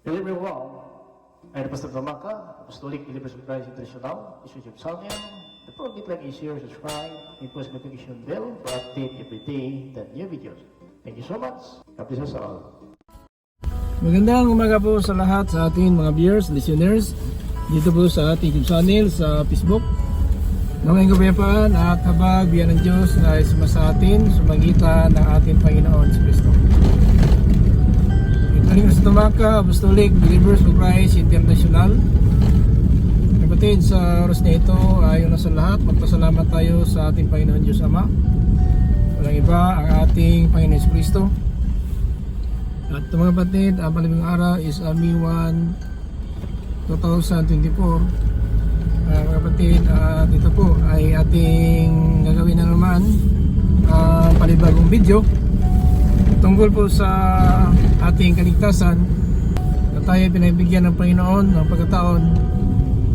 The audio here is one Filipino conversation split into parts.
Hello everyone, I'm Pastor Gamaka, Apostolic Believers of Christ International, this is your channel. The program like is share, subscribe, and post notification bell for update every day the new videos. Thank you so much. God bless us all. Magandang umaga po sa lahat sa ating mga viewers, listeners dito po sa ating YouTube channel sa Facebook. Ngayong gabi at habag biyan ng Diyos ay sumasa atin sumagitan ng ating Panginoon si Kristo. Ito sa Tumaka, Apostolic Believers of Christ International. Kapatid, sa oras na ito ay una sa lahat, magpasalamat tayo sa ating Panginoon Diyos Ama. Walang iba ang ating Panginoon si Kristo. At mga kapatid, ang palibing araw is May 1, 2024. Mga kapatid, at ito po ay ating gagawin na naman ang palibagong video tungkol po sa ating kaligtasan na tayo pinabigyan ng Panginoon ng pagkataon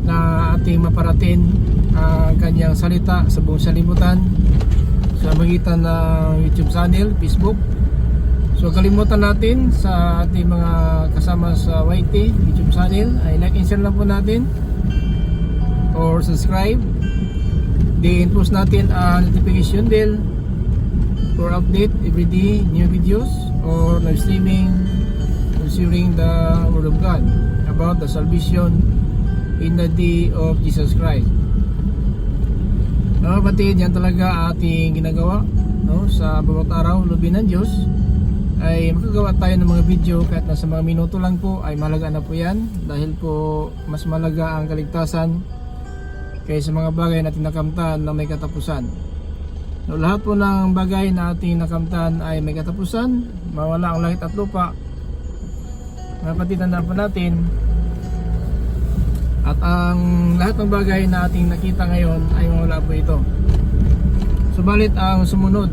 na ating maparating ang kanyang salita sa buong salimutan sa magitan ng YouTube channel, Facebook. So kalimutan natin sa ating mga kasama sa YT YouTube channel ay like and share lang po natin or subscribe. Then post natin ang notification bell for update everyday new videos or live streaming concerning the Word of God about the salvation in the day of Jesus Christ. Mga kapatid, yan talaga ating ginagawa, no? Sa bawat araw, lubin ng Diyos ay makagawa tayo ng mga video kahit nasa mga minuto lang po ay malaga na po yan, dahil po mas malaga ang kaligtasan kaysa mga bagay na tinakamtan na may katapusan. No, lahat po ng bagay na ating nakamtan ay may katapusan, mawala ang langit at lupa. Mga kapatid, tandaan po natin, at ang lahat ng bagay na ating nakita ngayon ay mawala po ito. Subalit ang sumunod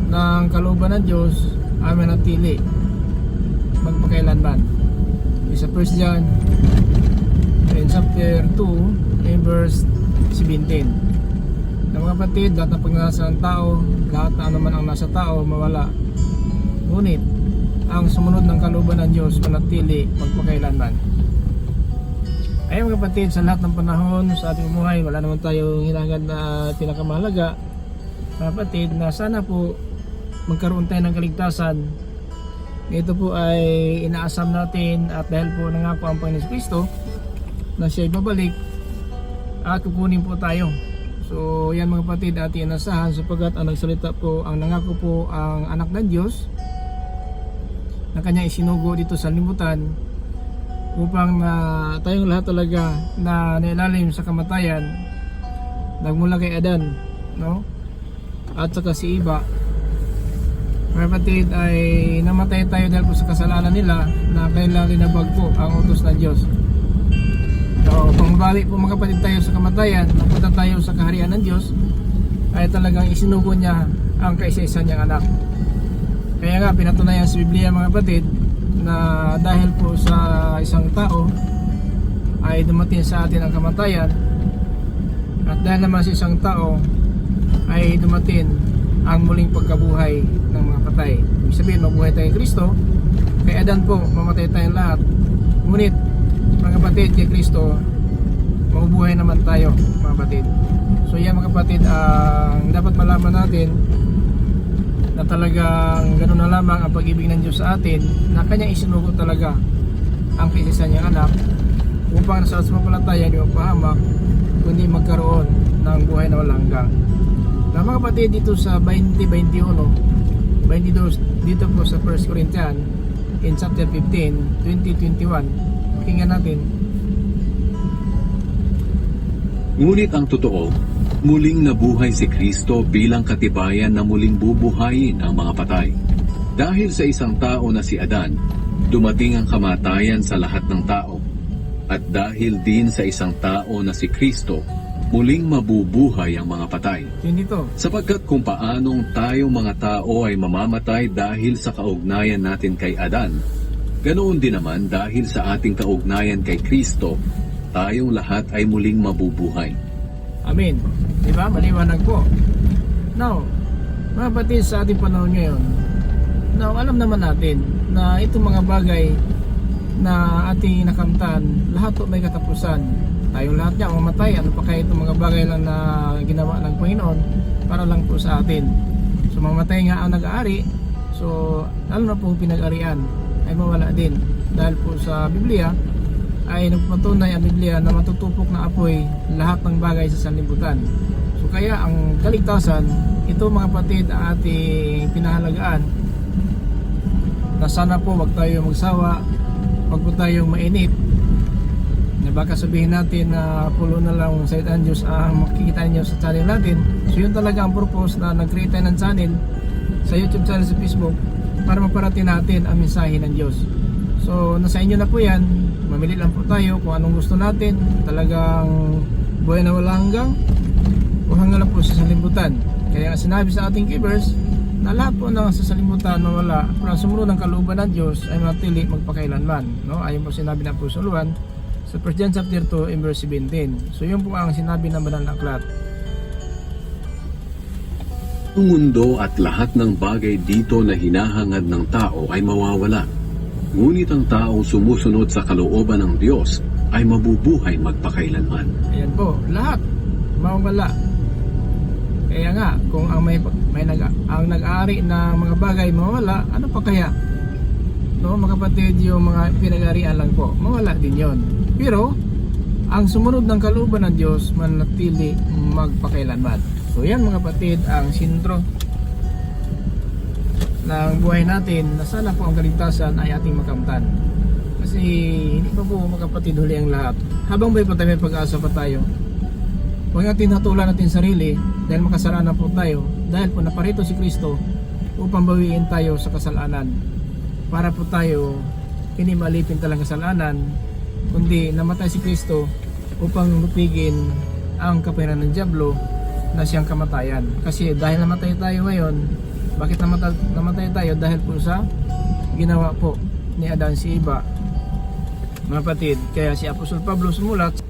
ng kalooban ng Diyos ay manatili magpakailanman. Sa 1 John in chapter 2 in verse 17. Mga kapatid, lahat ng pagnanasa ng tao, lahat na anuman ang nasa tao, mawala. Ngunit ang sumunod ng kalooban ng Diyos manatili magpakailanman. Ay mga kapatid, sa lahat ng panahon sa ating buhay, wala naman tayong hinangad na pinakamahalaga, mga kapatid, na sana po magkaroon tayo ng kaligtasan. Ito po ay inaasam natin, at dahil po nangako ang Panginoon Kristo na siya ay babalik at kukunin po tayo. So yan mga kapatid, ating inasahan sapagkat ang nagsalita po, ang nangako po ang anak ng Diyos na kanya isinugo dito sa limutan upang na tayong lahat talaga na nailalim sa kamatayan nagmula kay Adan, no? At saka si Eva, mga kapatid, ay namatay tayo dahil po sa kasalanan nila na kailangan linabag po ang utos ng Diyos. So, kung balik po mga kapatid tayo sa kamatayan, napunta tayo sa kaharian ng Diyos, ay talagang isinugo niya ang kaisa-isa niyang anak. Kaya nga pinatunayan sa Biblia mga kapatid na dahil po sa isang tao ay dumating sa atin ang kamatayan, at dahil naman sa isang tao ay dumating ang muling pagkabuhay ng mga patay. Ibig sabihin, mabuhay tayo kay Kristo. Kay Adan po, mamatay tayong lahat. Ngunit mga kapatid, kay Kristo mabubuhay naman tayo mga kapatid. So yan mga kapatid, ang dapat malaman natin na talagang ganoon na lamang ang pag-ibig ng Diyos sa atin, na kanyang isinugo talaga ang kaisa niyang anak upang sa sumampalataya di mapahamak kundi magkaroon ng buhay na walang hanggan. Na mga kapatid, dito sa 20:21, 22 dito po sa 1 Corinthians in chapter 15, 20-21, pakinggan natin. Ngunit ang totoo, muling nabuhay si Kristo bilang katibayan na muling bubuhayin ang mga patay. Dahil sa isang tao na si Adan, dumating ang kamatayan sa lahat ng tao. At dahil din sa isang tao na si Kristo, muling mabubuhay ang mga patay. Yun dito. Sapagkat kung paanong tayong mga tao ay mamamatay dahil sa kaugnayan natin kay Adan, ganoon din naman dahil sa ating kaugnayan kay Kristo, tayong lahat ay muling mabubuhay. Amen. Diba? Maliwanag po. Now, mga kapatid, sa ating panahon ngayon, now alam naman natin na itong mga bagay na ating nakamtan, lahat po may katapusan. Tayong lahat niya mamatay. Ano pa kaya itong mga bagay lang na ginawa ng Panginoon para lang po sa atin. So mamatay nga ang nag-aari, so lalo na pong pinag-arian ay mawala din. Dahil po sa Biblia ay nagpatunay ang Biblia na matutupok na apoy lahat ng bagay sa sanlibutan. So kaya ang kaligtasan, ito mga kapatid, ang ating pinahalagaan, na sana po wag tayo magsawa, wag po tayong mainit, na baka sabihin natin na pulo na lang sa ang Diyos ang makikita nyo sa channel natin. So yun talaga ang purpose na nag-create tayo ng channel sa YouTube channel, sa Facebook, para maparating natin ang mensahe ng Diyos. So nasa inyo na po yan, mamili lang po tayo kung anong gusto natin. Talagang buhay na wala hanggang o hanggang lang po sa salimutan. Kaya nga sinabi sa ating givers na lahat po na sa salimutan na wala, pero ang sumunod ng kalooban ng Diyos ay matili magpakailanman, no? Ayon po sinabi ng Apostol Juan sa 1 John chapter 2 and verse 17. So yun po ang sinabi ng Banal na Aklat. Ang mundo at lahat ng bagay dito na hinahangad ng tao ay mawawala. Ngunit ang taong sumusunod sa kalooban ng Diyos ay mabubuhay magpakailanman. Ayan po, lahat mawawala. Kaya nga, kung ang ang nag-aari na mga bagay mawala, ano pa kaya? No, mga kapatid, yung mga pinag-arian lang po, mawala din yon. Pero ang sumunod ng kalooban ng Diyos manatili magpakailanman. So yan mga kapatid, ang sentro ng buhay natin, na sana po ang kaligtasan ay ating makamtan. Kasi hindi pa po mga kapatid huli ang lahat. Habang may patay, may pag-asa pa tayo. Huwag natin hatulan natin sarili dahil makasalanan po tayo, dahil po naparito si Kristo upang bawiin tayo sa kasalanan, para po tayo hindi malipin talaga kasalanan, kundi namatay si Kristo upang lupigin ang kapangyarihan ng diablo na siyang kamatayan. Kasi dahil namatay tayo ngayon, bakit namatay tayo? Dahil po sa ginawa po ni Adan si Eva, mga kapatid. Kaya si Apostol Pablo sumulat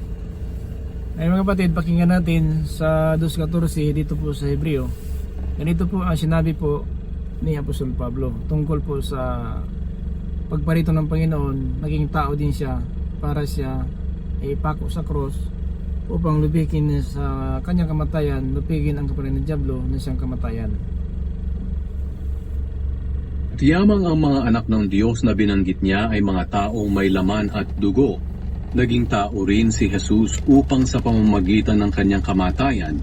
ay, mga kapatid, pakinggan natin sa 2:14 dito po sa Hebreo. Ganito po ang sinabi po ni Apostol Pablo tungkol po sa pagparito ng Panginoon. Naging tao din siya para siya ay ipako sa cross upang lubigin sa kanyang kamatayan, lupigin ang kapangyarihan ng diablo na siyang kamatayan. Tiyamang ang mga anak ng Diyos na binanggit niya ay mga taong may laman at dugo. Naging tao rin si Jesus upang sa pamamagitan ng kanyang kamatayan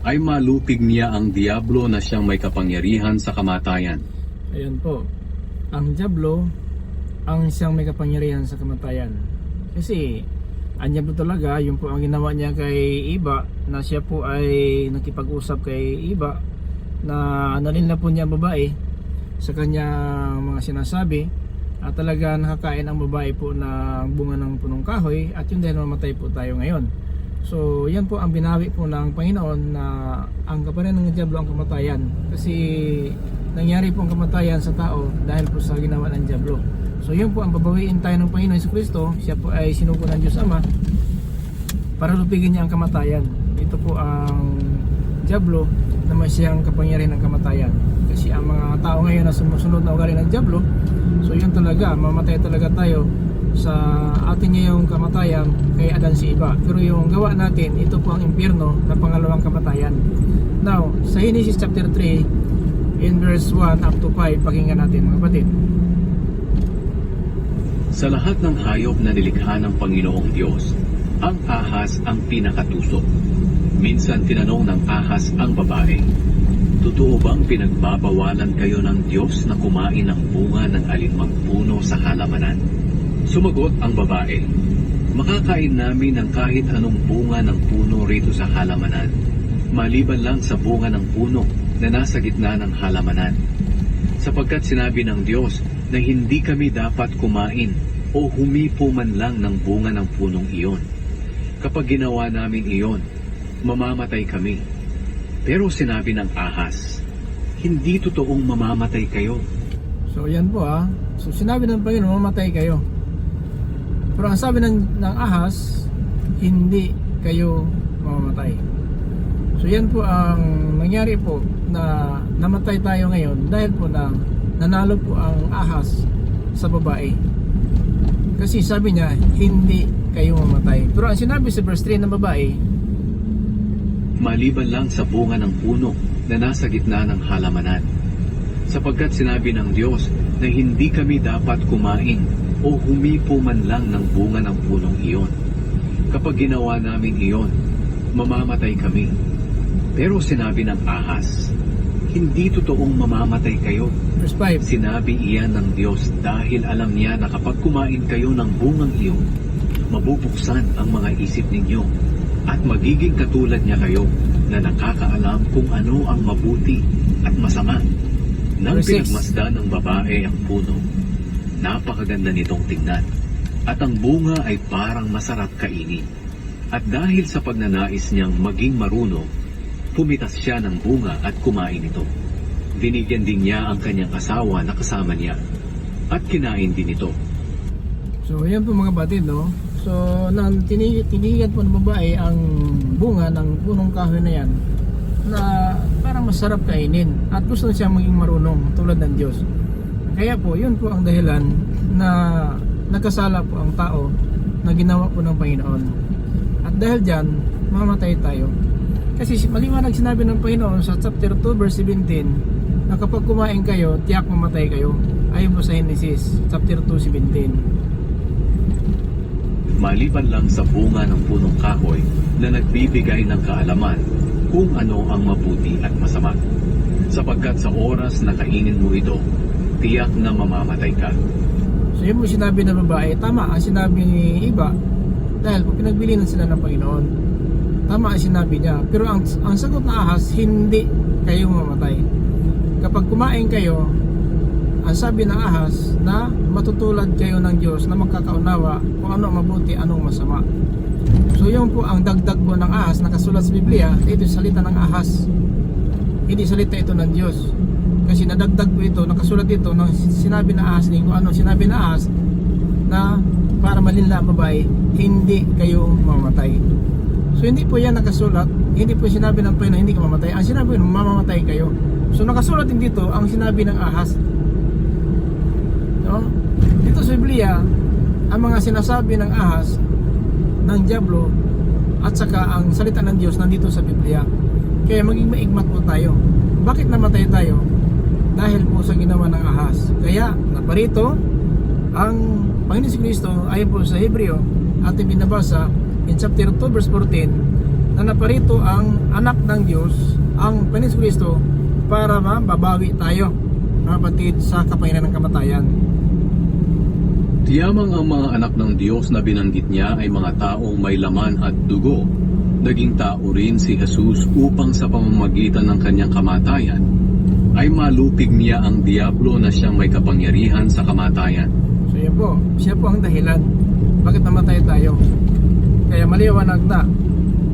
ay malupig niya ang diablo na siyang may kapangyarihan sa kamatayan. Ayun po, ang diablo ang siyang may kapangyarihan sa kamatayan. Kasi ang diablo talaga, yun po ang ginawa niya kay Eva, na siya po ay nakipag-usap kay Eva na nalin na po niya ang babae sa kanyang mga sinasabi. At talaga nakakain ang babae po na bunga ng punong kahoy, at yun dahil mamatay po tayo ngayon. So yan po ang binawi po ng Panginoon, na ang kapangyarihan ng diablo ang kamatayan. Kasi nangyari po ang kamatayan sa tao dahil po sa ginawa ng diablo. So yun po ang babawiin tayo ng Panginoon Hesus Kristo. Siya po ay sinugo ng Diyos Ama para lupigin niya ang kamatayan. Ito po ang diablo na may siyang kapangyarihan ng kamatayan. Kasi ang mga tao ngayon na sumusunod na ugali ng diablo, so yun talaga, mamatay talaga tayo sa atin niya yung kamatayan kay Adan si Eva. Pero yung gawa natin, ito po ang impyerno na pangalawang kamatayan. Now, sa Genesis chapter 3 in verse 1 up to 5, pakinggan natin mga kapatid. Sa lahat ng hayop na nilikha ng Panginoong Diyos, ang ahas ang pinakatusok. Minsan tinanong ng ahas ang babae, "Totoo bang pinagbabawalan kayo ng Diyos na kumain ng bunga ng alinmang puno sa halamanan?" Sumagot ang babae, "Makakain namin ng kahit anong bunga ng puno rito sa halamanan, maliban lang sa bunga ng puno na nasa gitna ng halamanan. Sapagkat sinabi ng Diyos na hindi kami dapat kumain o humipo man lang ng bunga ng punong iyon. Kapag ginawa namin iyon, mamamatay kami." Pero sinabi ng ahas, "Hindi totoong mamamatay kayo." So yan po So sinabi ng Panginoon, mamamatay kayo. Pero ang sabi ng ahas, hindi kayo mamamatay. So yan po ang nangyari po, na namatay tayo ngayon dahil po na nanalo po ang ahas sa babae. Kasi sabi niya, hindi kayo mamatay. Pero ang sinabi sa verse 3 ng babae, Maliban lang sa bunga ng puno na nasa gitna ng halamanan. Sapagkat sinabi ng Diyos na hindi kami dapat kumain o humipo man lang ng bunga ng punong iyon. Kapag ginawa namin iyon, mamamatay kami. Pero sinabi ng ahas, hindi totoong mamamatay kayo. verse 5, Sinabi iyan ng Diyos dahil alam niya na kapag kumain kayo ng bungang iyon, mabubuksan ang mga isip ninyo at magiging katulad niya kayo na nakakaalam kung ano ang mabuti at masama. Nang Verse 6. pinagmasdan ng babae ang puno, napakaganda nitong tingnan at ang bunga ay parang masarap kainin. At dahil sa pagnanais niyang maging marunong, pumitas siya ng bunga at kumain ito. Binigyan din niya ang kanyang asawa na kasama niya at kinain din ito. So, yan po mga batid, no? So, nang tinigan po ng babae ang bunga ng punong kahoy na yan na parang masarap kainin at gusto siya maging marunong tulad ng Diyos. Kaya po, yun po ang dahilan na nagkasala po ang tao na ginawa po ng Panginoon. At dahil dyan, mamatay tayo. Kasi maliwanag sinabi ng Panginoon sa chapter 2 verse 17 na kapag kumain kayo, tiyak mamatay kayo. Ayon po sa Genesis chapter 2:17. Maliban lang sa bunga ng punong kahoy na nagbibigay ng kaalaman kung ano ang mabuti at masama. Sapagkat sa oras na kainin mo ito, tiyak na mamamatay ka. So yun po sinabi ng babae, tama ang sinabi ni iba dahil po pinagbilinan sila ng Panginoon. Tama ang sinabi niya, pero ang sagot na ahas, hindi kayo mamatay. Kapag kumain kayo, ang sabi ng ahas na matutulad kayo ng Diyos na magkakaunawa kung ano ang mabuti, anong masama. So yun po ang dagdag po ng ahas na kasulat sa Biblia. Ito salita ng ahas, hindi salita ito ng Diyos. Kasi nadagdag po ito, nakasulat ito ng sinabi ng ahas, kung ano sinabi ng ahas na para malinla ang babae, hindi kayo mamamatay. So hindi po yan nakasulat, hindi po sinabi ng Panginoon hindi ka mamatay. Ang sinabi ng mamamatay kayo. So nakasulat din dito ang sinabi ng ahas. No? Dito sa Biblia, ang mga sinasabi ng ahas, ng diablo, at saka ang salita ng Diyos nandito sa Biblia. Kaya maging maigmat po tayo. Bakit namatay tayo? Dahil po sa ginawa ng ahas. Kaya naparito ang Panginoon si Kristo ayon po sa Hebreo ating binabasa in chapter 2 verse 14 na naparito ang anak ng Diyos, ang Panginoon si Kristo, para mababawi tayo, mga kapatid, sa kapangyarihan ng kamatayan. Tiyamang ang mga anak ng Diyos na binanggit niya ay mga taong may laman at dugo. Naging tao rin si Jesus upang sa pamamagitan ng kanyang kamatayan ay malupig niya ang diablo na siyang may kapangyarihan sa kamatayan. So yan po, siya po ang dahilan bakit namatay tayo. Kaya maliwanag na,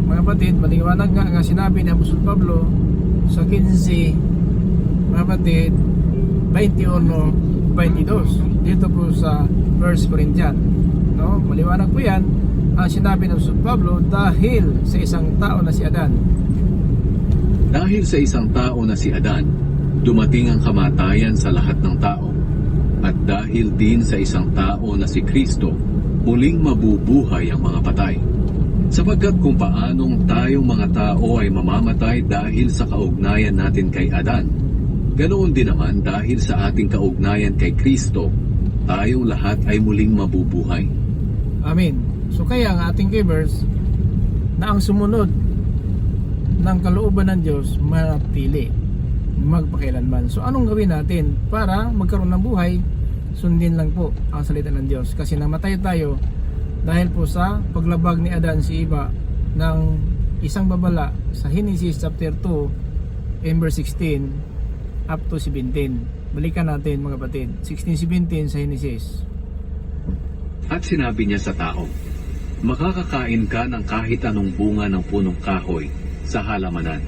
mga kapatid, maliwanag nga sinabi ni Apostol Pablo sa 15, mga kapatid, 21-22 dito po sa 1 Corinthians, no? Maliwanag po yan ang sinabi ng Apostol Pablo dahil sa isang tao na si Adan. Dahil sa isang tao na si Adan, dumating ang kamatayan sa lahat ng tao. At dahil din sa isang tao na si Kristo, muling mabubuhay ang mga patay. Sapagkat kung paanong tayong mga tao ay mamamatay dahil sa kaugnayan natin kay Adan, ganoon din naman dahil sa ating kaugnayan kay Kristo, tayong lahat ay muling mabubuhay. Amen. So kaya ang ating givers na ang sumunod ng kalooban ng Diyos manatili magpakailanman. So anong gawin natin para magkaroon ng buhay? Sundin lang po ang salita ng Diyos. Kasi namatay tayo dahil po sa paglabag ni Adan si Eva ng isang babala sa Genesis chapter 2 and verse 16 up to 17. Balikan natin mga kapatid, 16-17 sa Genesis. At sinabi niya sa tao, makakakain ka ng kahit anong bunga ng punong kahoy sa halamanan,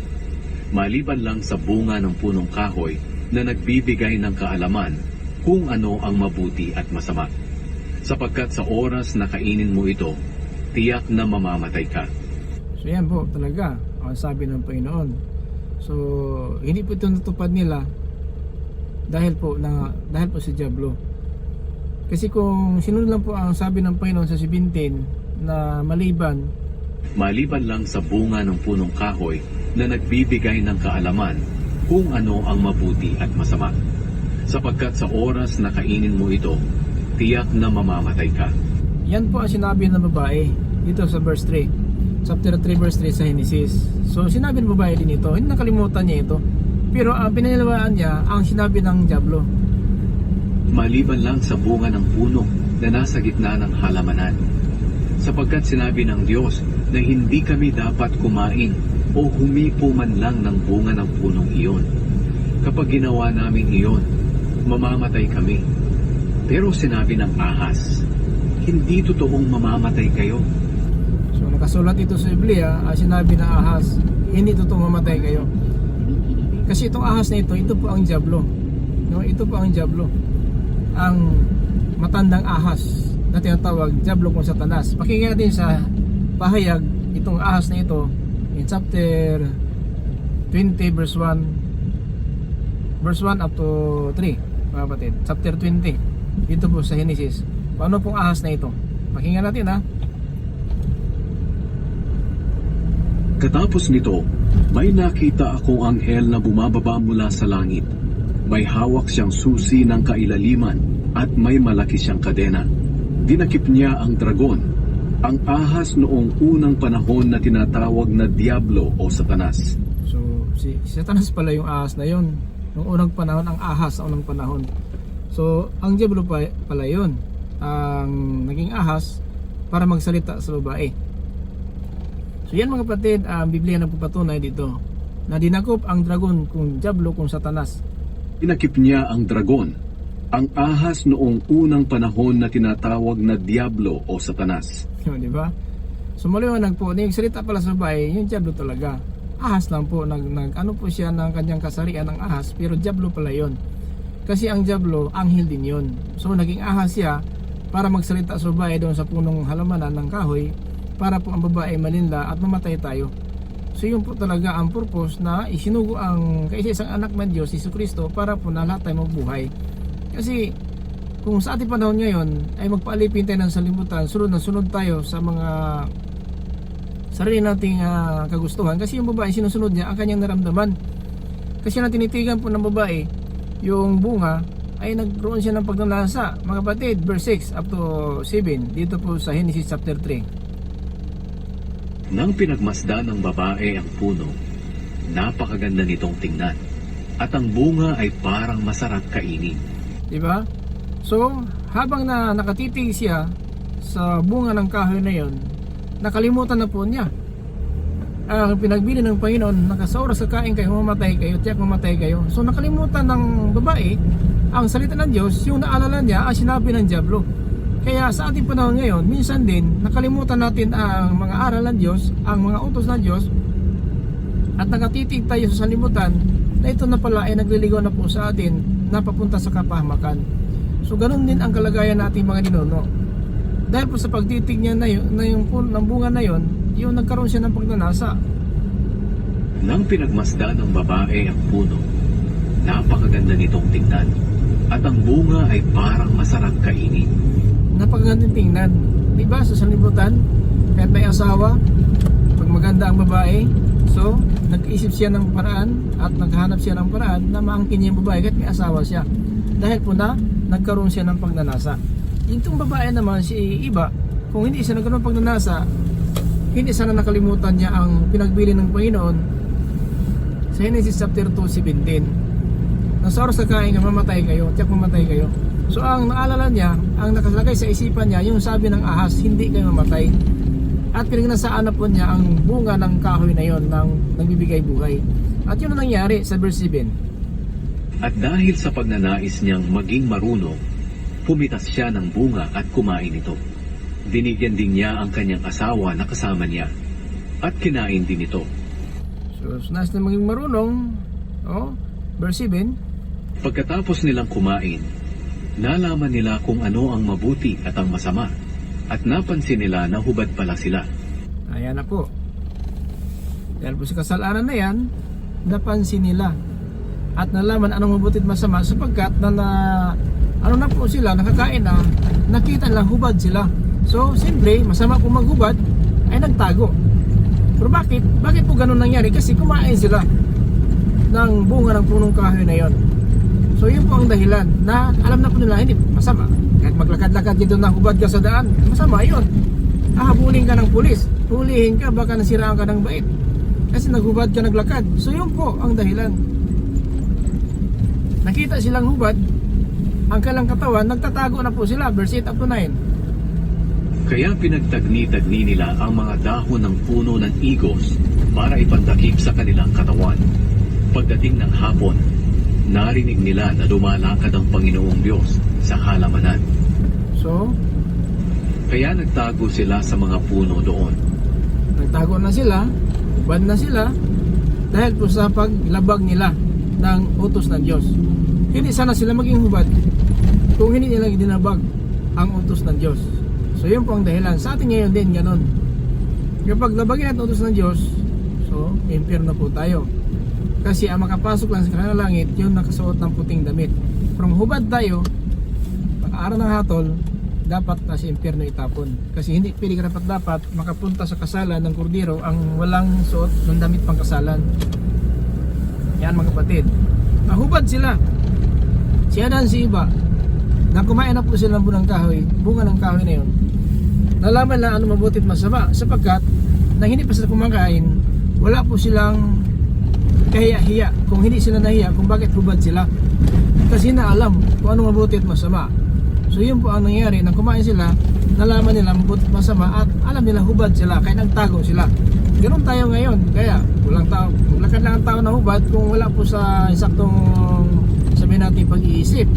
maliban lang sa bunga ng punong kahoy na nagbibigay ng kaalaman kung ano ang mabuti at masama. Sapagkat sa oras na kainin mo ito, tiyak na mamamatay ka. So yan po talaga ang sabi ng Panginoon. So hindi po ito natupad nila dahil po sa diablo. Kasi kung sinunod lang po ang sabi ng Panginoon sa 17 na maliban Maliban lang sa bunga ng punong kahoy na nagbibigay ng kaalaman kung ano ang mabuti at masama. Sapagkat sa oras na kainin mo ito, tiyak na mamamatay ka. yan po ang sinabi ng babae dito sa verse 3, chapter 3 verse 3 sa Genesis. So sinabi ng babae din ito, hindi nakalimutan niya ito, pero ang pinaniwalaan niya ang sinabi ng diablo. Maliban lang sa bunga ng puno na nasa gitna ng halamanan. Sapagkat sinabi ng Diyos na hindi kami dapat kumain o humipo man lang ng bunga ng punong iyon. Kapag ginawa namin iyon, mamamatay kami. Pero sinabi ng ahas, hindi totoong mamamatay kayo. So nakasulat ito sa Biblia, sinabi ng ahas, hindi totoong mamatay kayo. Kasi itong ahas na ito po ang diablo. No, ito po ang diablo. Ang matandang ahas na tinatawag diablo kung Satanas. Pakinggan natin sa pahayag itong ahas na ito in chapter 20 verse 1 up to 3, mga kapatid. Chapter 20 dito po sa Genesis. Paano pong ahas na ito? Pakinggan natin ha. Katapos nito, may nakita akong anghel na bumababa mula sa langit. May hawak siyang susi ng kailaliman at may malaki siyang kadena. Dinakip niya ang dragon, ang ahas noong unang panahon na tinatawag na Diablo o Satanas. So si Satanas pala yung ahas na yon. Noong unang panahon, ang ahas sa unang panahon. So ang Diablo pala yon, ang naging ahas para magsalita sa babae. So yan mga kapatid, ang Biblia nagpapatunay dito na dinakop ang dragon kung Diablo kung Satanas. Dinakip niya ang dragon, ang ahas noong unang panahon na tinatawag na Diablo o Satanas. Di ba? So maliwanag po, nagsalita pala sa babae, yung Diablo talaga. Ahas lang po, ano po siya ng kanyang kasarian ng ahas, pero Diablo pala yon. Kasi ang Diablo, anghel din yon. So naging ahas siya para magsalita sa babae doon sa punong halamanan ng kahoy, para po ang babae malinla at mamatay tayo. So yun po talaga ang purpose na isinugo ang kaisa-isang anak ng Diyos, Jesucristo, para po na lahat tayo mabuhay. Kasi kung sa ating panahon ngayon ay magpaalipin tayo ng salimutan, sunod na sunod tayo sa mga sarili nating kagustuhan. Kasi yung babae, sinusunod niya ang kanyang naramdaman. Kasi na tinitigan po ng babae yung bunga, ay nagroon siya ng pagnanasa. Mga kapatid, verse 6 up to 7 dito po sa Genesis chapter 3. Nang pinagmasdan ng babae ang puno, napakaganda nitong tingnan, at ang bunga ay parang masarap kainin. Diba? So, habang nakatitig siya sa bunga ng kahoy na yon, nakalimutan na po niya ang pinagbili ng Panginoon, sa oras kakain kayo, mamatay kayo, tiyak mamatay kayo. So, nakalimutan ng babae ang salita ng Diyos, yung naalala niya ang sinabi ng Diablo. Kaya sa ating panahon ngayon, minsan din nakalimutan natin ang mga aral ng Diyos, ang mga utos ng Diyos, at nakatitig tayo sa salimutan na ito na pala ay nagliligaw na po sa atin na papunta sa kapahamakan. So ganun din ang kalagayan nating mga ninuno. Dahil po sa pagtitig niya ng bunga na yon, yung nagkaroon siya ng pagnanasa. Nang pinagmasdan ng babae ang puno, napakaganda nitong tingnan, at ang bunga ay parang masarap kainin. Napakagandang tingnan, diba? Sa salibutan, kahit may asawa, pag maganda ang babae, so nag-isip siya ng paraan at naghanap siya ng paraan na maangkin niya yung babae kahit may asawa siya, dahil po na nagkaroon siya ng pagnanasa. Yung babae naman, si iba, kung hindi siya nagkaroon ng pagnanasa, hindi sana nakalimutan niya ang pinagbili ng Panginoon sa Genesis chapter 2:17. Nasa oras kakain nga, mamatay kayo, tiyak mamatay kayo. So ang naalala niya, ang nakalagay sa isipan niya, yung sabi ng ahas, hindi kayo mamatay. At pinagnasaan na po niya ang bunga ng kahoy na yon, ng nagbibigay buhay. At yun ang nangyari sa verse 7. At dahil sa pagnanais niyang maging marunong, pumitas siya ng bunga at kumain ito. Binigyan din niya ang kanyang asawa na kasama niya, at kinain din ito. So nais na maging marunong, verse 7. Pagkatapos nilang kumain, nalaman nila kung ano ang mabuti at ang masama, at napansin nila na hubad pala sila. Ayan na po. Dahil po sa kasalanan na yan, napansin nila at nalaman anong mabuti at masama, sapagkat ano na po sila, nakakain na, nakita lang hubad sila. So siyempre masama kung maghubad ay nagtago. Pero bakit? Bakit po ganun nangyari? Kasi kumain sila ng bunga ng punong kahoy na yon. So yun po ang dahilan na alam na po nila hindi masama. Kahit maglakad-lakad dito na hubad ka sa daan, masama yun. Hahabulin ka ng pulis, hulihin ka, baka nasiraan ka ng bait kasi naghubad ka, naglakad. So yun po ang dahilan. Nakita silang hubad, ang kalang katawan, nagtatago na po sila. Verse 8 up to 9. Kaya pinagtagni-tagni nila ang mga dahon ng puno ng igos para ipandakip sa kanilang katawan. Pagdating ng hapon, narinig nila na lumalakad ang Panginoong Diyos sa halamanan. So Kaya nagtago sila sa mga puno doon. nagtago na sila, hubad na sila dahil po sa paglabag nila ng utos ng Diyos. Hindi sana sila maging hubad kung hindi nila dinabag ang utos ng Diyos. So yun po ang dahilan. Sa atin ngayon din ganun. Kapag labagin natin utos ng Diyos, so impyerno po tayo. Kasi ang makapasok lang sa kanang langit, yun nakasuot ng puting damit. From hubad tayo, pag-aaral ng hatol, dapat na sa impyerno itapon. Kasi hindi pili dapat makapunta sa kasalan ng kordero ang walang suot ng damit pang kasalan. Yan mga kapatid. Hubad sila. Si Adan, si Iba, na kumain na po sila ng bunga ng kahoy na yun. Nalaman na ano mabuti at masama sapagkat nang hindi pa sila kumakain, wala po silang kahiya-hiya kung hindi sila nahiya kung bakit hubad sila. Kasi na alam kung ano mabuti at masama. So yun po ang nangyari, nang kumain sila, nalaman nila mabuti at masama at alam nila hubad sila, kaya nagtago sila. Ganoon tayo ngayon, kaya walang tao, maglakad lang ang tao na hubad kung wala po sa saktong sabihin natin pag-iisip.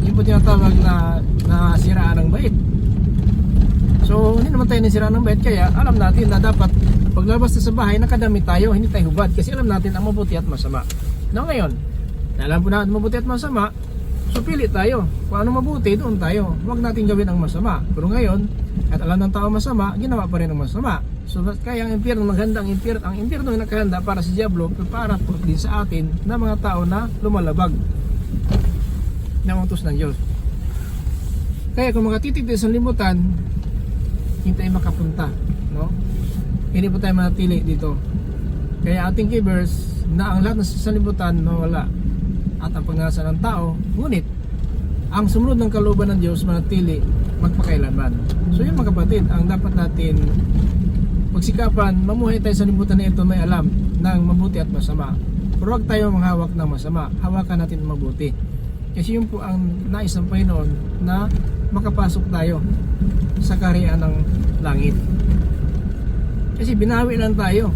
Yun po tinatawag na nasiraan ng bait. So hindi naman tayo nasiraan ng bait, kaya alam natin na dapat paglabas na sa bahay, nakadamit tayo, hindi tayo hubad kasi alam natin ang mabuti at masama. No, ngayon, alam po natin mabuti at masama, so pili tayo. Kung ano mabuti, doon tayo. Huwag natin gawin ang masama. Pero ngayon, at alam ng tao masama, ginawa pa rin ang masama. So kaya ang impyerno, maghanda ang impyerno ay nakahanda para sa Diablo, para po din sa atin na mga tao na lumalabag ng utos ng Diyos. Kaya kung makatitig tayo sa limutan, hindi tayo makapunta, no? Hindi po tayo manatili dito. Kaya ating kibers na ang lahat ng salibutan mawala at ang pangasa ng tao, ngunit ang sumunod ng kalooban ng Diyos manatili magpakailanman. So yun mga kapatid, ang dapat natin pagsikapan, mamuhay tayo sa libutan na ito may alam ng mabuti at masama. Pero huwag tayo manghawak ng masama, hawakan natin ang mabuti. Kasi yun po ang nais ng Panginoon na makapasok tayo sa kaharian ng langit. Kasi binawi lang tayo.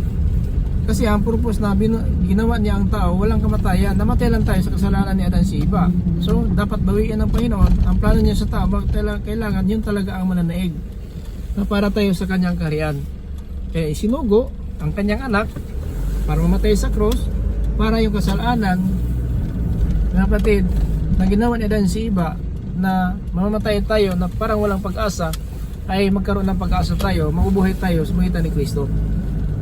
Kasi ang purpose na ginawa niya ang tao, walang kamatayan. Namatay lang tayo sa kasalanan ni Adan si Iba. So dapat bawiin ng Panginoon. Ang plano niya sa tao, kailangan yun talaga ang mananaig na para tayo sa kanyang kaharian. Kaya isinugo ang kanyang anak para mamatay sa krus, para yung kasalanan na kapatid na ginawa ni Adan si Iba na mamamatay tayo na parang walang pag-asa, ay magkaroon ng pag-asa tayo, mabubuhay tayo sa magitan ni Kristo.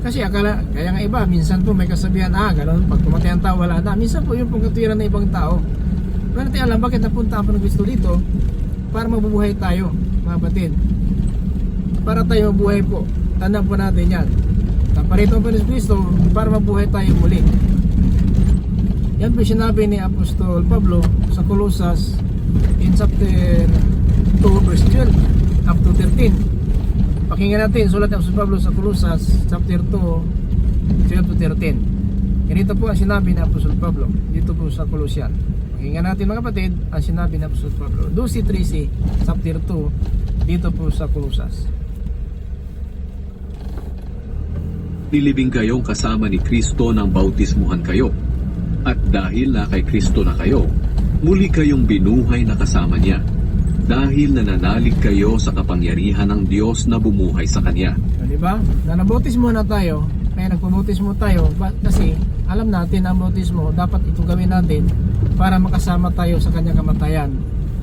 Kasi akala, kaya nga iba, minsan po may kasabihan, gano'n, pag tumatay ang tao, wala na. Minsan po yung pagkatuwiran ng ibang tao. Wala natin alam bakit napunta po ng Kristo dito para mabubuhay tayo, mga batid. Para tayo mabuhay po. Tandaan po natin yan. Naparito po ng Kristo para mabuhay tayo muli. Yan po sinabi ni Apostol Pablo sa Colosas in chapter 2 verse 12 up to 13. Pakinggan natin sulat ng Apostol Pablo sa Colosas chapter 2 12 to 13. Ganito po ang sinabi ni Apostol Pablo dito po sa Colosian. Pakinggan natin mga kapatid ang sinabi ni Apostol Pablo 12:13 chapter 2 dito po sa Colosas. Nilibing kayong kasama ni Kristo nang bautismuhan kayo. At dahil na kay Kristo na kayo, muli kayong binuhay na kasama niya. Dahil nananalig kayo sa kapangyarihan ng Diyos na bumuhay sa Kanya. So, diba? Na nabautismo na tayo, kaya nagpabautismo tayo, kasi alam natin ang bautismo, dapat ito gawin natin para makasama tayo sa Kanyang kamatayan.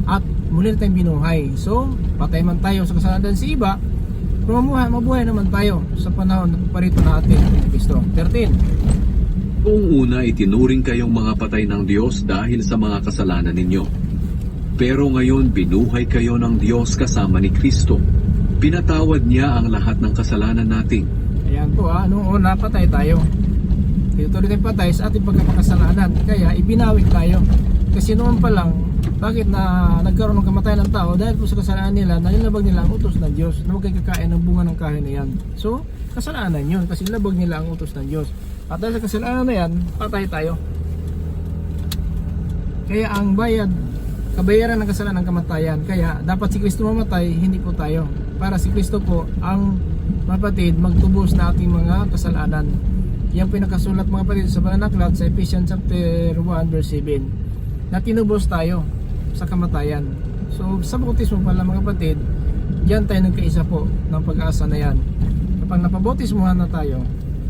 At muli na tayong binuhay. So, patay man tayo sa kasalanan si Iba, pero mabuhay naman tayo sa panahon na parito na atin ni Kristo. 13. Kung una itinuring kayong mga patay ng Diyos dahil sa mga kasalanan ninyo. Pero ngayon binuhay kayo ng Diyos kasama ni Kristo. Pinatawad niya ang lahat ng kasalanan natin. Ayan po noong una patay tayo. Dito rin patay sa ating pagkakasalanan. Kaya ibinawi tayo. Kasi noon pa lang, bakit na nagkaroon ng kamatayan ng tao? Dahil po sa kasalanan nila, nalilabag nila ang utos ng Diyos na huwag kayo kakain ng bunga ng kahoy na yan. So, kasalanan yun kasi labag nila ang utos ng Diyos. At dahil sa kasalanan na yan, patay tayo. Kaya ang kabayaran ng kasalanan ng kamatayan. Kaya dapat si Kristo mamatay, hindi po tayo. Para si Kristo po ang mapatid magtubos na ating mga kasalanan. Yan pinakasulat mga kapatid sa Banal na Aklat sa Ephesians chapter 1 verse 7 na tinubos tayo sa kamatayan. So sa bautismo pala mga kapatid, yan tayo nagkaisa po ng pag-asa na yan. Kapag napabautismuhan na tayo,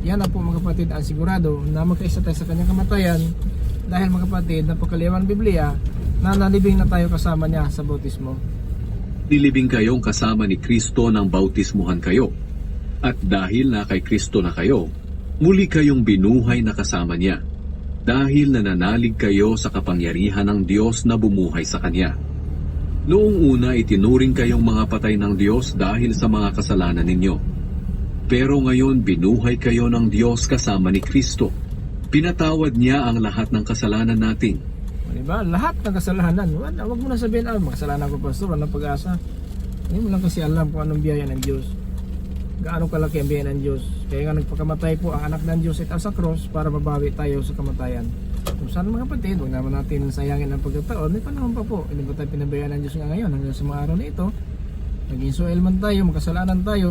yan na po mga kapatid ang sigurado na magkaisa tayo sa kanyang kamatayan. Dahil mga kapatid, napakaliwan ng Biblia na nalibing na tayo kasama niya sa bautismo. Nilibing kayong kasama ni Kristo nang bautismuhan kayo. At dahil na kay Kristo na kayo, muli kayong binuhay na kasama niya. Dahil nananalig kayo sa kapangyarihan ng Diyos na bumuhay sa Kanya. Noong una itinuring kayong mga patay ng Diyos dahil sa mga kasalanan ninyo. Pero ngayon binuhay kayo ng Diyos kasama ni Kristo. Pinatawad niya ang lahat ng kasalanan natin. Diba? Lahat ng kasalanan. Huwag mo na sabihin, makasalanan ko pastor, walang pag-asa. Hindi mo lang kasi alam kung anong biyaya ng Diyos. Gaano kalaki ang biyaya ng Diyos. Kaya nga nagpakamatay po ang anak ng Diyos sa cross para mabawi tayo sa kamatayan. Kung saan mga kapatid, huwag naman natin sayangin ang pagkataon. May panahon pa po. Hindi ba tayo pinabayaan ng Diyos nga ngayon hanggang sa mga araw na ito? Naging Israel man tayo, makasalanan tayo.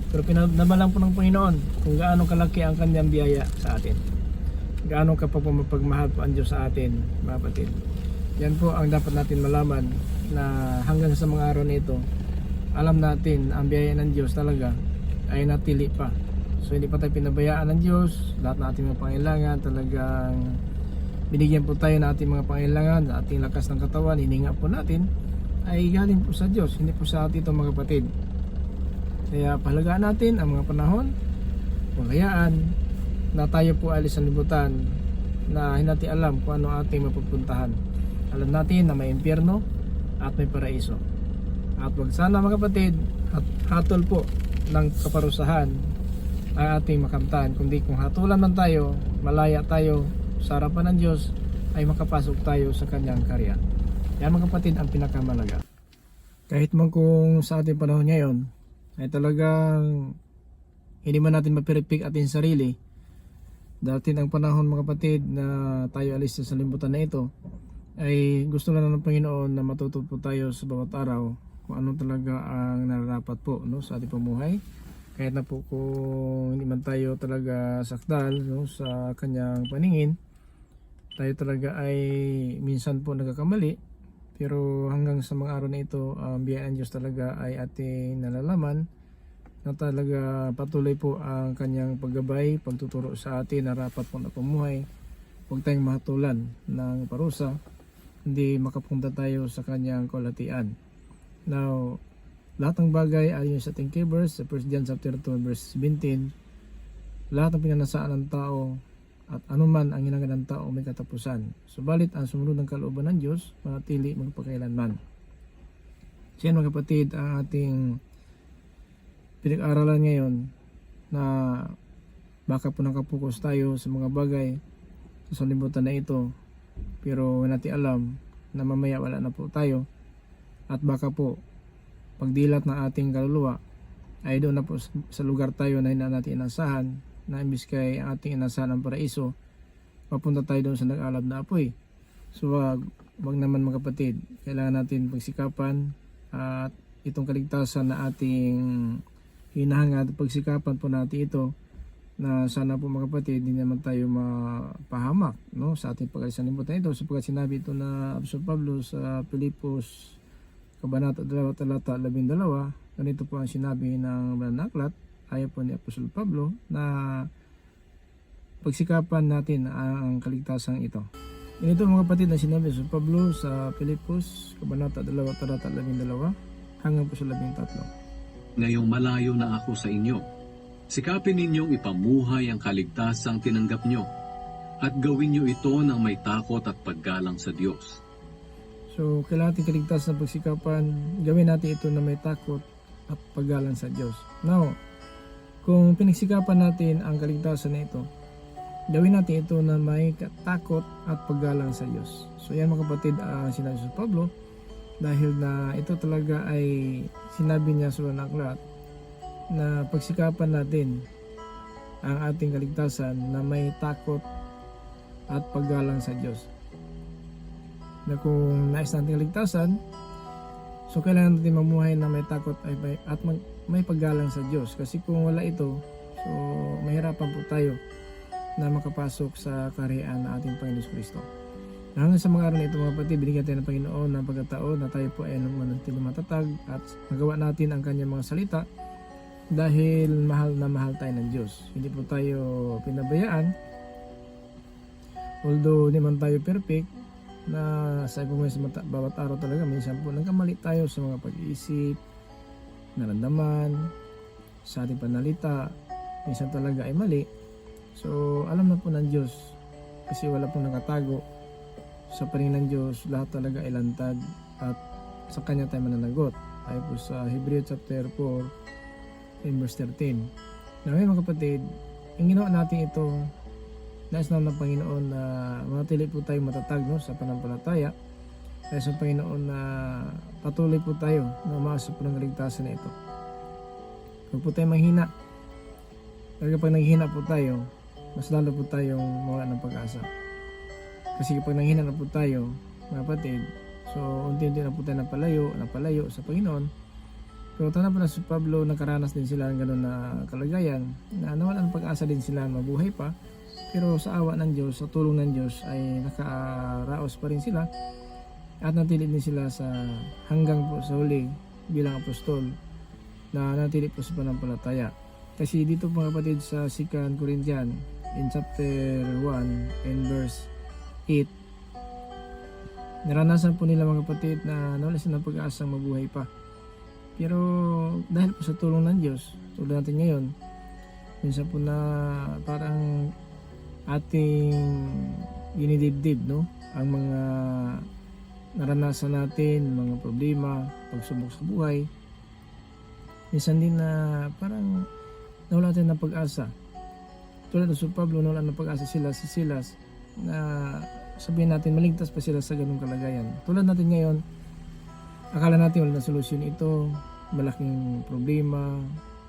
Pero pinabalang po ng Panginoon kung gaano kalaki ang kanyang biyaya sa atin. Gaano kapag mapagmahal po ang Diyos sa atin, mga kapatid. Yan po ang dapat natin malaman na hanggang sa mga araw na ito, alam natin ang biyaya ng Diyos talaga ay natili pa. So hindi pa tayo pinabayaan ng Diyos. Lahat ng ating mga pangailangan talagang binigyan po tayo ng ating mga pangailangan, ating lakas ng katawan, hininga po natin ay galing po sa Diyos, hindi po sa atin ito mga kapatid. Kaya pahalagaan natin ang mga panahon, paglayaan na tayo po alis sa libutan na hindi natin alam kung ano ating mapupuntahan. Alam natin na may impyerno at may paraiso. At wag sana mga kapatid, hatol po ng kaparusahan ang ating makamtan. Kundi kung hatulan man tayo, malaya tayo sa harapan ng Diyos, ay makapasok tayo sa kanyang karya. Yan mga kapatid ang pinakamalaga. Kahit man kung sa ating panahon ngayon ay talagang hindi man natin mapiripik ating sarili, dati ang panahon mga kapatid na tayo alis sa libutan na ito, ay gusto na ng Panginoon na matuto po tayo sa bawat araw kung ano talaga ang nararapat po sa ating pamuhay. Kahit na po kung hindi man tayo talaga sakdal sa kanyang paningin, tayo talaga ay minsan po nagkakamali. Pero hanggang sa mga araw na ito, ang biyaya ng Diyos talaga ay ating nalalaman na talaga patuloy po ang kanyang paggabay, pagtuturo sa atin na rapat po na pamuhay. Huwag tayong mahatulan ng parusa, hindi makapunta tayo sa kanyang kalatian. Now, lahat ng bagay ayon sa ating key verse, sa 1 John chapter 2 verse 17, lahat ng pinanasaan ng tao at anuman ang ginagawa ng tao may katapusan. Subalit ang sumunod ng kalooban ng Diyos, manatili magpakailanman. Siya mga kapatid, ang ating pinag-aralan ngayon na baka po nakapokus tayo sa mga bagay sa sanlibutan na ito, pero natin alam na mamaya wala na po tayo. At baka po pagdilat ng ating kaluluwa ay doon na po sa lugar tayo na hindi natin inasahan, na imbis kay ating inasahan ang paraiso, papunta tayo doon sa nag-alab na apoy. So wag naman mga kapatid, kailangan natin pagsikapan at itong kaligtasan na ating hinahangad, pagsikapan po natin ito, na sana po mga kapatid hindi naman tayo mapahamak sa ating pag-alisan libutan ito, sapagkat sinabi ito na Apostol Pablo sa Pilipos Kabanata 2 talata 12, ganito po ang sinabi ng Banal na Aklat, ayaw po ni Apostol Pablo, na pagsikapan natin ang kaligtasan ito. Ganito mga kapatid na sinabi sa Pablo sa Pilipos Kabanata 2 talata 12 hanggang po sa 13. Ngayong malayo na ako sa inyo, sikapin ninyong ipamuhay ang kaligtasang tinanggap nyo at gawin nyo ito ng may takot at paggalang sa Diyos. So, kailangan natin kaligtasan ng pagsikapan, gawin natin ito na may takot at paggalang sa Diyos. Now, kung pinagsikapan natin ang kaligtasan na ito, gawin natin ito na may takot at paggalang sa Diyos. So, yan mga kapatid, sinabi sa Pablo, dahil na ito talaga ay sinabi niya sa unang aklat na pagsikapan natin ang ating kaligtasan na may takot at paggalang sa Diyos. Na kung nais natin kaligtasan, so kailangan natin mamuhay na may takot at may paggalang sa Diyos. Kasi kung wala ito, so mahirapan po tayo na makapasok sa kaharian ng ating Panginoon Kristo. Hanggang sa mga araw na ito mga kapatid, binigyan tayo ng Panginoon ng pagkataon na tayo po ay manatiling matatag at magawa natin ang kanyang mga salita dahil mahal na mahal tayo ng Diyos. Hindi po tayo pinabayaan, although hindi man tayo perfect, na sa ibang sa bawat araw talaga minsan po nagkamali tayo sa mga pag-iisip, naramdaman, sa ating panalita, minsan talaga ay mali. So alam na po ng Diyos, kasi wala pong nakatago sa paningin ng Diyos, lahat talaga ay lantad at sa Kanya tayo mananagot. Ay po sa Hebrews chapter 4 in verse 13. Na ngayon mga kapatid, ang ginawa natin ito, nais naman ng Panginoon na manatili po tayo matatag sa panampalataya. Nais ng Panginoon na patuloy po tayo na umaasa po ng kaligtasan na ito. Huwag po tayo mahina. Dahil kapag naghihina po tayo, mas lalo po tayong mawala ng pag-asa. Kasi kapag naghihina na po tayo, mga kapatid, so unti-unti na po tayo napalayo sa Panginoon. Pero tanda po na si Pablo, nakaranas din sila ng gano'n na kalagayan, na nawalan ng pag-asa din sila mabuhay pa. Pero sa awa ng Diyos, sa tulong ng Diyos ay nakaraos pa rin sila at natili din sila sa hanggang po sa huli bilang apostol na natili po sa panampalataya. Kasi dito mga kapatid sa 2 Corinthians in chapter 1 and verse 8, naranasan po nila mga kapatid na nawalan sila ng pag-asang mabuhay pa. Pero dahil po sa tulong ng Diyos, tulad natin ngayon, minsan po na parang ating dinidibdib ang mga naranasan natin, mga problema, pagsubok sa buhay. Minsan din na parang nawala tayo ng pag-asa. Tulad sa Pablo, nawala ng pag-asa si Silas na sabihin natin maligtas pa sila sa ganung kalagayan. Tulad natin ngayon, akala natin wala na solusyon ito, malaking problema,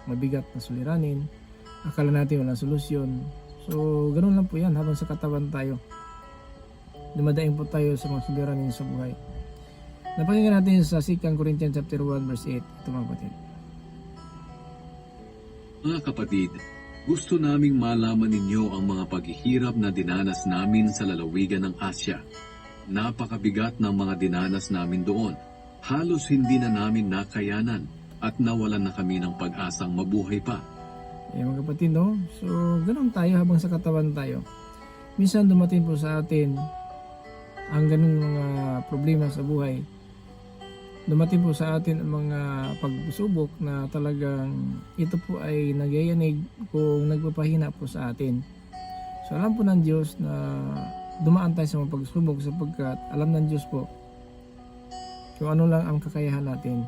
mabigat na suliranin. Akala natin wala na solusyon. So, ganoon lang po yan habang sa katawan tayo. Dumadaing po tayo sa mga suliranin sa buhay. Napakinggan natin sa 2 Corinthians chapter 1 verse 8. Ito mga kapatid. Mga kapatid, gusto naming malaman ninyo ang mga paghihirap na dinanas namin sa lalawigan ng Asya. Napakabigat ng mga dinanas namin doon. Halos hindi na namin nakayanan at nawalan na kami ng pag-asang mabuhay pa. Mga kapatid, so ganoon tayo habang sa katawan tayo. Minsan dumating po sa atin ang ganung mga problema sa buhay. Dumating po sa atin ang mga pagsubok na talagang ito po ay nagyayanig kung nagpapahina po sa atin. So alam po ng Diyos na dumaan tayo sa mga pagsubok sapagkat alam ng Diyos po kung ano lang ang kakayahan natin.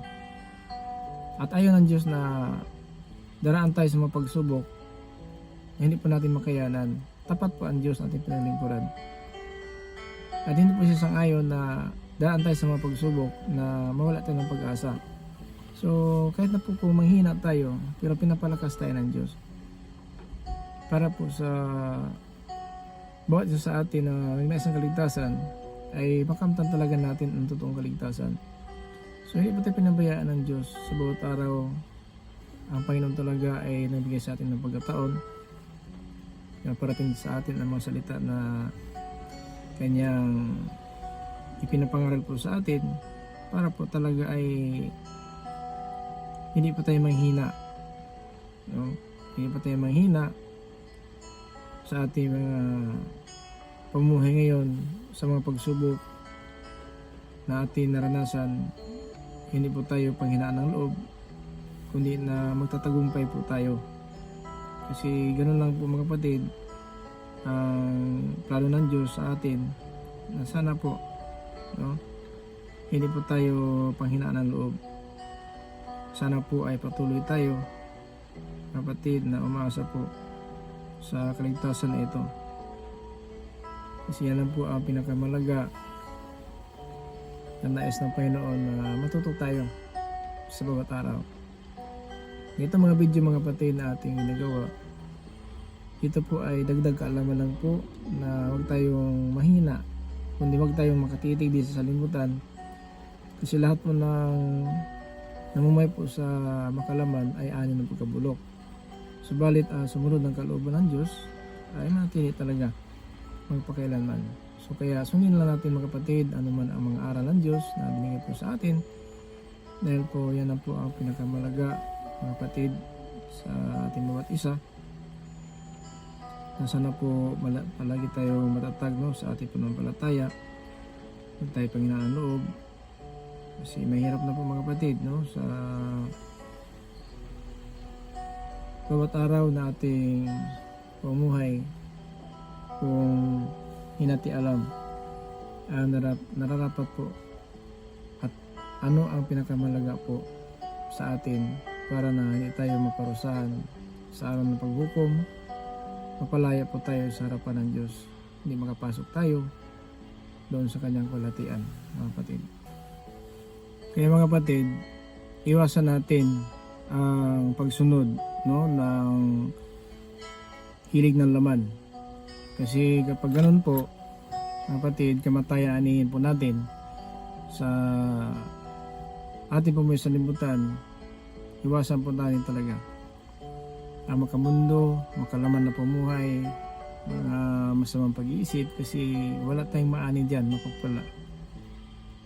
At ayaw ng Diyos na daraan tayo sa mga pagsubok na hindi po natin makayanan. Tapat po ang Diyos natin pinaglingkuran. At hindi po siya sang-ayon na daraan tayo sa mga pagsubok na mawala tayo ng pag-asa. So kahit na po kung manghina tayo, pero pinapalakas tayo ng Diyos. Para po sa bawat isa sa atin na may isang kaligtasan, ay makamtan talaga natin ang totoong kaligtasan. So hindi po tayo pinabayaan ng Diyos sa bawat araw. Ang Panginoon talaga ay nagbigay sa atin ng pagkataon na parating sa atin ang mga salita na Kanyang ipinapangaral po sa atin para po talaga ay hindi pa tayo manghina. Hindi pa tayo manghina sa ating mga pamumuhay ngayon sa mga pagsubok na ating naranasan. Hindi po tayo panghinaan ng loob, kundi na magtatagumpay po tayo. Kasi ganoon lang po mga kapatid ang plano ng Diyos sa atin, na sana po hindi po tayo panghinaan ng loob. Sana po ay patuloy tayo, kapatid, na umaasa po sa kaligtasan na ito. Kasi yan lang po ang pinakamalaga na nais ng Panginoon na matuto tayo sa bawat araw. Ito mga video mga kapatid na ating ginagawa, ito po ay dagdag kaalaman lang po na huwag tayong mahina, kundi huwag tayong makatitig din sa salimutan. Kasi lahat po ng namumay po sa makalaman ay ani ng pagkabulok. Subalit sumunod ng kalooban ng Diyos ay manatili talaga magpakailanman. So kaya sundin lang natin mga kapatid ano man ang mga aral ng Diyos na binigay po sa atin, dahil po yan ang po ang pinakamalaga mga kapatid sa ating bawat isa, na sana po palagi tayo matatag sa ating pananampalataya, huwag tayo panghinaan ng loob. Kasi mahirap na po mga kapatid sa bawat araw na ating pamumuhay kung hindi natin alam ang nararapat po at ano ang pinakamalaga po sa atin para na hindi tayo maparusahan sa araw ng paghukom, mapalaya po tayo sa harapan ng Diyos, hindi makapasok tayo doon sa kanyang kalatian mga kapatid. Kaya mga kapatid, iwasan natin ang pagsunod ng hilig ng laman. Kasi kapag ganun po, mga kapatid, kamatayan anihin po natin sa ating pumuwi sa libutan. Iwasan po natin talaga ang makamundo, makalaman na pumuhay, mga masamang pag-iisip, kasi wala tayong maani dyan, mapagpala.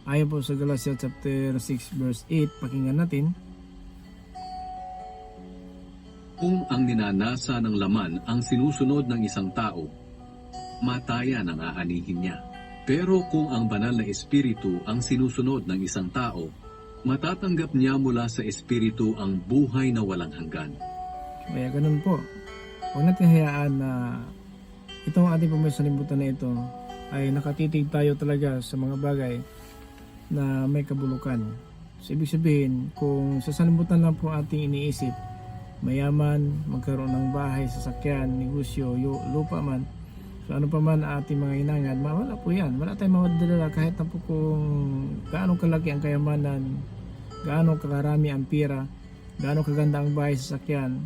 Ayon po sa Galatia chapter 6 verse 8, pakinggan natin. Kung ang ninanasa ng laman ang sinusunod ng isang tao, matayan ang aanihin niya. Pero kung ang banal na espiritu ang sinusunod ng isang tao, matatanggap niya mula sa espiritu ang buhay na walang hanggan. Kaya ganun po. Huwag natin hayaan na itong ating pamaysalimutan na ito ay nakatitig tayo talaga sa mga bagay na may kabulukan. So, ibig sabihin, kung sa salimutan lang po ating iniisip, mayaman, magkaroon ng bahay, sasakyan, negosyo, lupa man, so ano pa man ating mga hinangad, wala po yan. Wala tayong mawadala kahit na po kung gaano kalaki ang kayamanan, gaano karami ang pira, gaano kaganda ang bahay, sasakyan,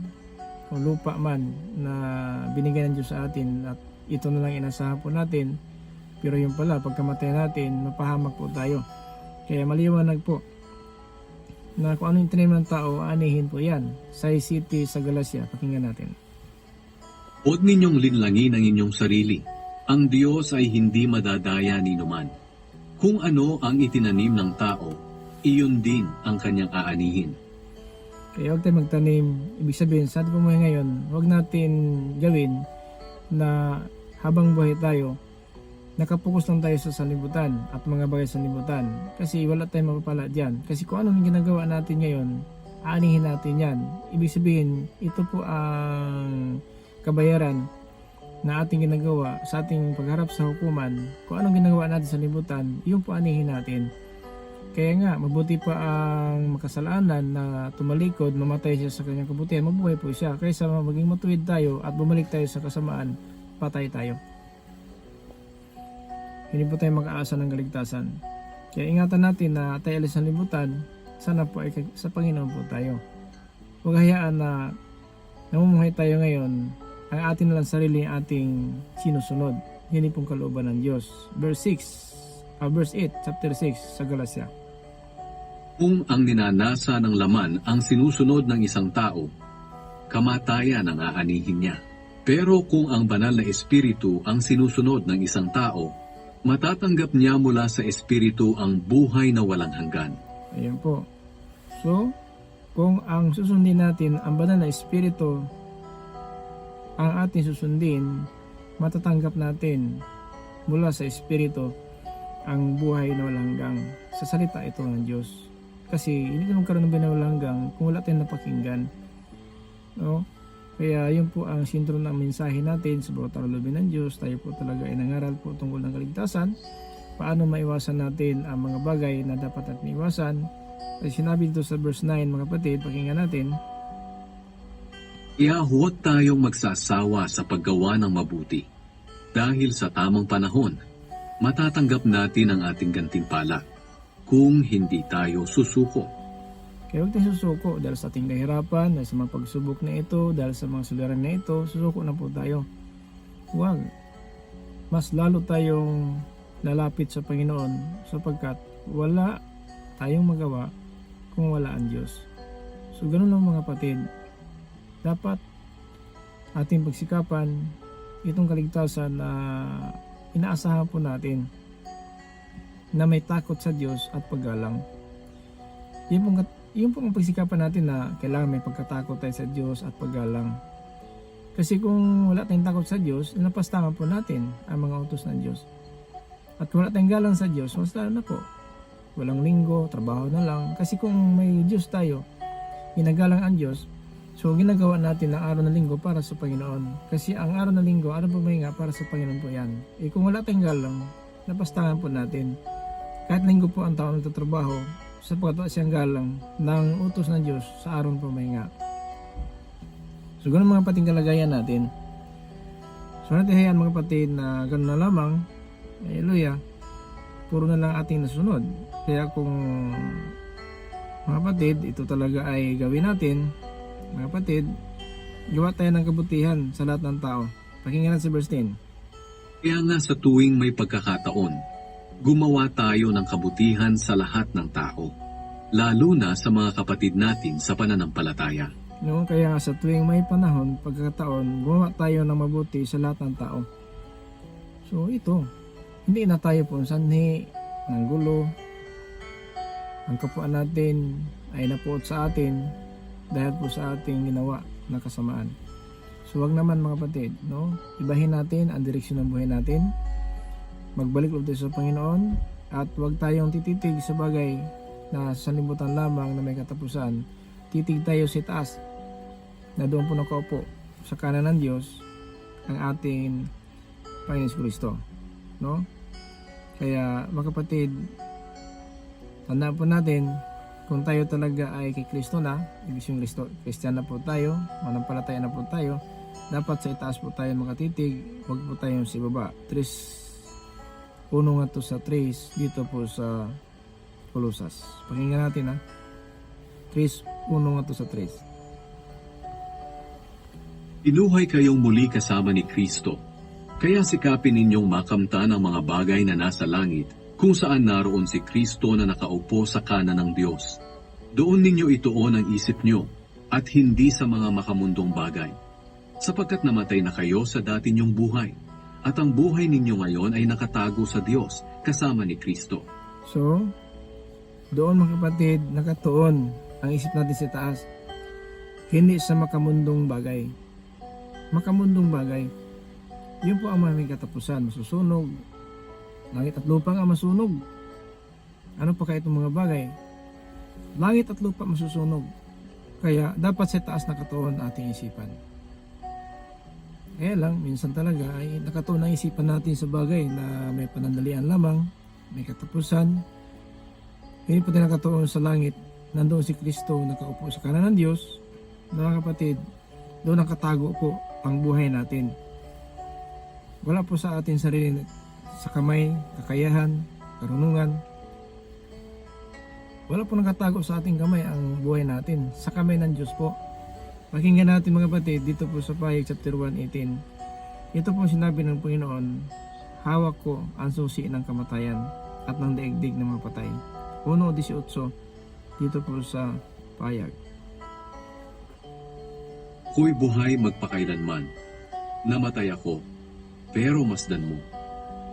kung lupa man na binigay ng Diyos sa atin at ito na lang inasahan po natin, pero yung pala pagkamatay natin, mapahamak po tayo. Kaya maliwanag po na kung ano yung tinanim ng tao, anihin po yan. Sa city sa Galatia, pakinggan natin. Huwag ninyong linlangin ang inyong sarili. Ang Diyos ay hindi madadaya ni numan. Kung ano ang itinanim ng tao, iyon din ang kanyang aanihin. Kaya huwag tayo magtanim. Ibig sabihin, sa ating pumuhay ngayon, huwag natin gawin na habang buhay tayo, nakapokus lang tayo sa sanlibutan at mga bagay sa sanlibutan. Kasi wala tayong mapapala dyan. Kasi kung anong ginagawa natin ngayon, aanihin natin yan. Ibig sabihin, ito po ang kabayaran na ating ginagawa sa ating pagharap sa hukuman. Kung anong ginagawa natin sa sanlibutan, yun po aanihin natin. Kaya nga, mabuti pa ang makasalanan na tumalikod, mamatay siya sa kanyang kabutihan, mabuhay po siya. Kaysa maging matuwid tayo at bumalik tayo sa kasamaan, patay tayo. Hindi po tayo mag-aasa ng kaligtasan. Kaya ingatan natin na tayo alis sa libutan, sana po ay sa Panginoon po tayo. Huwag hayaan na namumuhay tayo ngayon, ang atin na lang sarili ang ating sinusunod. Hindi pong kalooban ng Diyos. Verse 8, chapter 6 sa Galatia. Kung ang ninanasa ng laman ang sinusunod ng isang tao, kamatayan ang aanihin niya. Pero kung ang banal na espiritu ang sinusunod ng isang tao, matatanggap niya mula sa espiritu ang buhay na walang hanggan. Ayan po. So, kung ang susundin natin, ang banal na espiritu, ang ating susundin, matatanggap natin mula sa espiritu ang buhay na walang hanggang. Sa salita ito ng Diyos. Kasi hindi naman magkaroon ng buhay na walang hanggang kung wala tayong napakinggan. No? Kaya yun po ang sentro ng mensahe natin sa bawat aralubin ng Diyos. Tayo po talaga ay nangaral po tungkol ng kaligtasan. paano maiwasan natin ang mga bagay na dapat natin iwasan. Kasi sinabi dito sa verse 9 mga kapatid, pakinggan natin. Kaya huwag tayong magsasawa sa paggawa ng mabuti. Dahil sa tamang panahon, matatanggap natin ang ating gantimpala kung hindi tayo susuko. Kaya huwag tayong susuko dahil sa ating kahirapan, dahil sa mga pagsubok na ito, dahil sa mga suliran na ito, susuko na po tayo. Huwag. Mas lalo tayong lalapit sa Panginoon sapagkat wala tayong magawa kung wala ang Diyos. So ganun lang mga kapatid. Dapat ating pagsikapan itong kaligtasan na inaasahan po natin na may takot sa Diyos at paggalang. Yung pong pagsikapan natin na kailangan may pagkatakot tayo sa Diyos at paggalang. Kasi kung wala tayong takot sa Diyos, napastangan po natin ang mga utos ng Diyos. At kung wala tayong galang sa Diyos, mas lalo na po. Walang linggo, trabaho na lang. Kasi kung may Diyos tayo, ginagalang ang Diyos, so ginagawa natin ang araw ng linggo para sa Panginoon. Kasi ang araw ng linggo, araw ng pahinga para sa Panginoon po yan. Kung wala tayong galang, napastangan po natin. Kahit linggo po ang taon nagtatrabaho, sapagkat wala siyang galang ng utos ng Diyos sa araw ng pahinga. So ganun mga pating kalagayan natin. So natin hayaan mga kapatid na ganun na lamang. Hallelujah. Puro na lang ating nasunod. Kaya kung mga kapatid, ito talaga ay gawin natin, mga kapatid, gawa tayo ng kabutihan sa lahat ng tao. Pakinggan natin si verse 10. Kaya nga sa tuwing may pagkakataon, gumawa tayo ng kabutihan sa lahat ng tao, lalo na sa mga kapatid natin sa pananampalataya. No, kaya nga sa tuwing may panahon, pagkakataon, gumawa tayo ng mabuti sa lahat ng tao. So ito, hindi na tayo po sanhi ng gulo. Ang kapwa natin ay napuot sa atin dahil po sa ating ginawa na kasamaan. So wag naman mga kapatid, no? Ibahin natin ang direksyon ng buhay natin. Magbalik ulit tayo sa Panginoon at wag tayong tititig sa bagay na sanlibutan lamang na may katapusan. Titig tayo sa taas na doon po nakaupo sa kanan ng Diyos ang ating Panginoon Kristo, no? Kaya mga kapatid, tandaan po natin kung tayo talaga ay kay Kristo na, ibig sabihin Kristiyan na po tayo, manampalataya na po tayo, dapat sa itaas po tayo makatitig, huwag po tayong sa baba. 3:1 nga to sa 3 dito po sa Colosas. Pakinggan natin ha. 3:1 nga to sa 3. Inuhay kayong muli kasama ni Kristo, kaya sikapin ninyong makamtan ang mga bagay na nasa langit, kung saan naroon si Kristo na nakaupo sa kanan ng Diyos. Doon ninyo ituon ang isip nyo, at hindi sa mga makamundong bagay. Sapagkat namatay na kayo sa dati nyong buhay, at ang buhay ninyo ngayon ay nakatago sa Diyos, kasama ni Kristo. So, doon mga kapatid, nakatuon ang isip natin sa taas. Hindi sa makamundong bagay. Makamundong bagay, yun po ang may katapusan, masusunog. Langit at lupa nga masunog. Ano pa kaya itong mga bagay? Langit at lupa masusunog. Kaya dapat sa taas nakatuon ating isipan. Kaya lang, minsan talaga ay nakatuon ang isipan natin sa bagay na may panandalian lamang, may katapusan. Hindi pa din nakatuon sa langit. Nandoon si Kristo nakaupo sa kanan ng Diyos. Mga kapatid, doon nakatago po ang buhay natin. Wala po sa atin sarili sa kamay, kakayahan, karunungan. Wala po nakatago sa ating kamay ang buhay natin. Sa kamay ng Diyos po. Pakinggan natin mga kapatid dito po sa Pahayag chapter 1:18. Ito po sinabi ng Panginoon, hawak ko ang susi ng kamatayan at ng daigdig ng mga patay. 1:18 dito po sa Pahayag. Ako'y buhay magpakailanman. Namatay ako, pero masdan mo.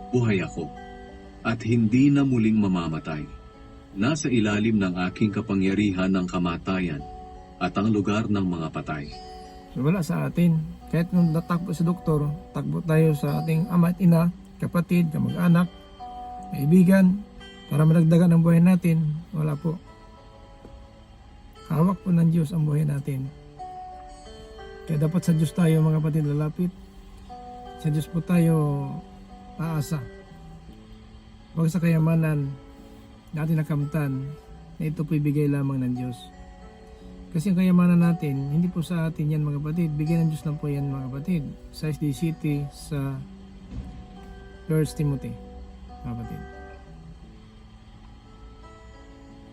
Buhay ako, at hindi na muling mamamatay. Nasa ilalim ng aking kapangyarihan ng kamatayan at ang lugar ng mga patay. So wala sa atin. Kahit nung natakbo sa doktor, takbo tayo sa ating ama at ina, kapatid, kamag-anak, kaibigan, para malagdagan ang buhay natin. Wala po. Hawak po ng Diyos ang buhay natin. Kaya dapat sa Diyos tayo mga kapatid lalapit. Sa Diyos po tayo aasa. Huwag sa kayamanan natin nakamtan na ito po ibigay lamang ng Diyos. Kasi ang kayamanan natin, hindi po sa atin yan mga kapatid. Bigay ng Diyos lang po yan mga kapatid. Sa SD City, sa 1 Timothy, mga kapatid.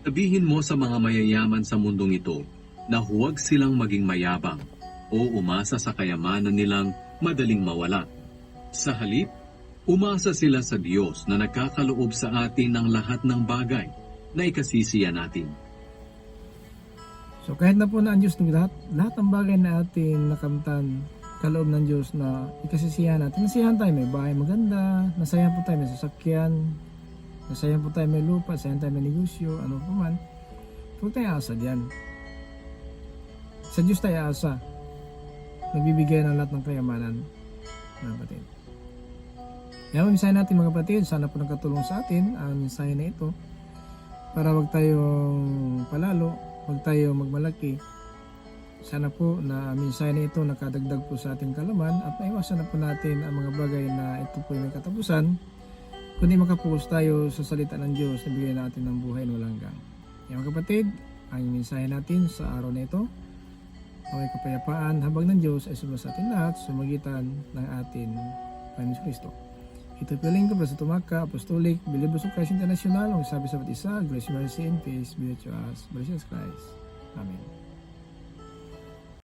Sabihin mo sa mga mayayaman sa mundong ito na huwag silang maging mayabang o umasa sa kayamanan nilang madaling mawala. Sa halip, umasa sila sa Diyos na nagkakaloob sa atin ng lahat ng bagay na ikasisiya natin. So kahit na po na ang Diyos ng lahat ng bagay na atin nakamtan, kaloob ng Diyos na ikasisiyahan natin. Nasiyahan tayo, may bahay maganda, nasayahan po tayo, may sasakyan, nasayahan po tayo, may lupa, nasayahan tayo, may negosyo, ano po man. Huwag tayo asa diyan. Sa Diyos tayo asa. Nagbibigay ng lahat ng kayamanan, mga kapatid. Kaya ang mensahe natin mga kapatid, sana po nagkatulong sa atin ang mensahe na ito para wag tayong palalo, wag tayo magmalaki. Sana po na mensahe na ito nakadagdag po sa ating kalaman at maiwasan na po natin ang mga bagay na ito po may katapusan, kundi makapokus tayo sa salita ng Diyos na bigay natin ng buhay na walang hanggan. Kaya mga kapatid, ang mensahe natin sa araw na ito, may kapayapaan habang ng Diyos ay sumasa sa atin lahat sa magitan ng atin Panginoon Kristo. Ito piling ko sa Tumaka, Apostolic, Believers of Christ International, ang sabi sa isa, Grace, Mercy, and Peace be to us, by Jesus Christ. Amen.